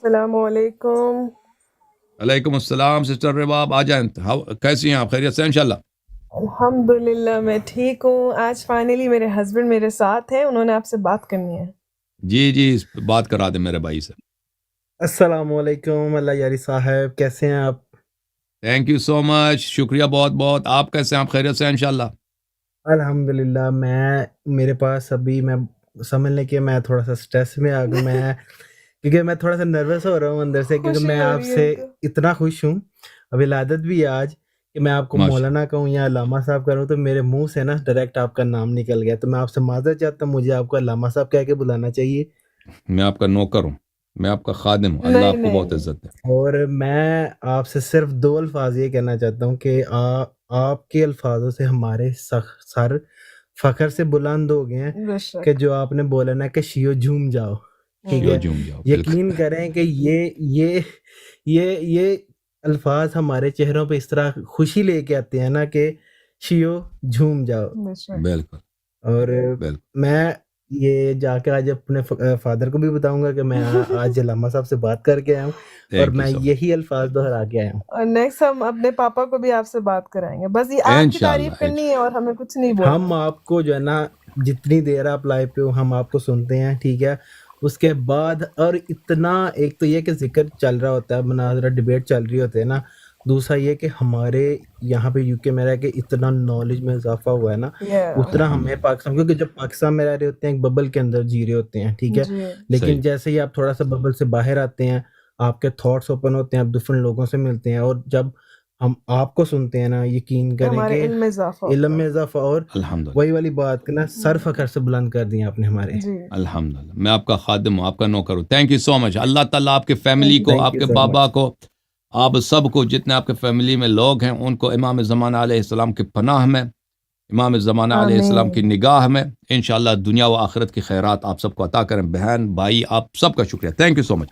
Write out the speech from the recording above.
अस्सलामुअलैकुम। वालेकुम अस्सलाम सिस्टर रिबाब, आ जाएं। कैसी हैं आप? खैरियत से हैं इंशाल्लाह? अल्हम्दुलिल्लाह मैं ठीक हूँ। आज फाइनली मेरे हस्बैंड मेरे साथ हैं, उन्होंने आपसे बात करनी है। जी जी, बात करा दें मेरे भाई से। अस्सलामुअलैकुम अल्लाह यारी साहब, कैसे हैं आप? थैंक यू सो मच, शुक्रिया बहुत बहुत। आप कैसे हैं? आप खैरियत से हैं इंशाल्लाह? अल्हम्दुलिल्लाह मेरे पास अभी मैं समझ लें कि मैं थोड़ा-सा स्ट्रेस में आ गया मैं क्योंकि मैं थोड़ा-सा नर्वस हो रहा हूँ अंदर से क्योंकि खुशी मैं हो रही है आपसे इनको। इतना खुश हूँ। अभी विलादत भी है आज कि मैं आपको माशा मौलाना कहूँ या अल्लामा साहब करूँ तो मेरे मुँह से ना डायरेक्ट आपका नाम निकल गया। तो मैं आपसे माज़रत चाहता हूँ, मुझे आपको अल्लामा साहब कह के बुलाना चाहिए। मैं आपका नौकर हूँ, मैं आपका खादिम हूँ। अल्लाह नहीं, आपको नहीं, बहुत नहीं। इज्जत दे। और मैं आपसे सिर्फ़ 2 अल्फ़ाज़ ये कहना चाहता हूँ कि आपके अल्फ़ाज़ों से हमारे सर फ़ख्र से बुलंद हो गए हैं कि बेशक। जो आपने बोला ना कि शियो झूम जाओ, ठीक शियो है? झूम जाओ, यकीन बिल्कुल। करें कि ये अल्फ़ाज़ हमारे चेहरों पे इस तरह खुशी लेके आते हैं ना कि शियो झूम जाओ। बेशक। बिल्कुल और बिल्कुल। मैं ये जाके आज अपने फ़ादर को भी बताऊँगा कि मैं आज अल्लामा साहब से बात करके आया हूँ और थैंक यू मैं सो मच। यही अल्फ़ाज़ दोहरा के आया हूँ। और नेक्स्ट हम अपने पापा को भी आपसे बात कराएँगे। बस ये आपकी तारीफ़ इंशाल्लाह करनी है और हमें कुछ नहीं बोलना हम है। आपको जो है ना जितनी देर आप लाइव पे हो हम आपको सुनते हैं, ठीक है? उसके बाद और इतना एक तो ये कि ज़िक्र चल रहा होता है, मुनाज़रा डिबेट चल रही होती है ना, दूसरा ये कि हमारे यहाँ पे यूके में रह के इतना नॉलेज में इज़ाफ़ा हुआ है ना, या उतना हमें अल्हम्दुलिल्लाह। पाकिस्तान क्योंकि जब पाकिस्तान में रह रहे होते हैं, एक बबल के अंदर जी रहे होते हैं, ठीक है? जी। लेकिन सही। जैसे ही आप थोड़ा-सा बबल से बाहर आते हैं, आपके थॉट्स ओपन होते हैं, आप डिफरेंट लोगों से मिलते हैं और जब हम आपको सुनते हैं ना, यकीन तो करें हमारे कि इल्म में इज़ाफ़ा इल्म होता में है। इज़ाफ़ा और अल्हम्दुलिल्लाह। वही वाली बात कि ना सर फ़ख्र से बुलंद कर दिए आपने हमारे। जी। अल्हम्दुलिल्लाह, मैं आपका खादिम हूँ, आपका नौकर हूँ। Thank you so much. अल्लाह ताला आपके फैमिली थैंक को, यू। थैंक यू आपके सो बाबा मच। को, आप सबको, जितने आपके फैमिली में लोग हैं, उनको इमाम ज़माना अलैहिस्सलाम की पनाह में, इमाम ज़माना अलैहिस्सलाम की आमीन। निगाह में इंशाअल्लाह दुनिया व आखिरत की खैरात आप सबको अता करें। बहन, भाई, आप सबका शुक्रिया। Thank you so much.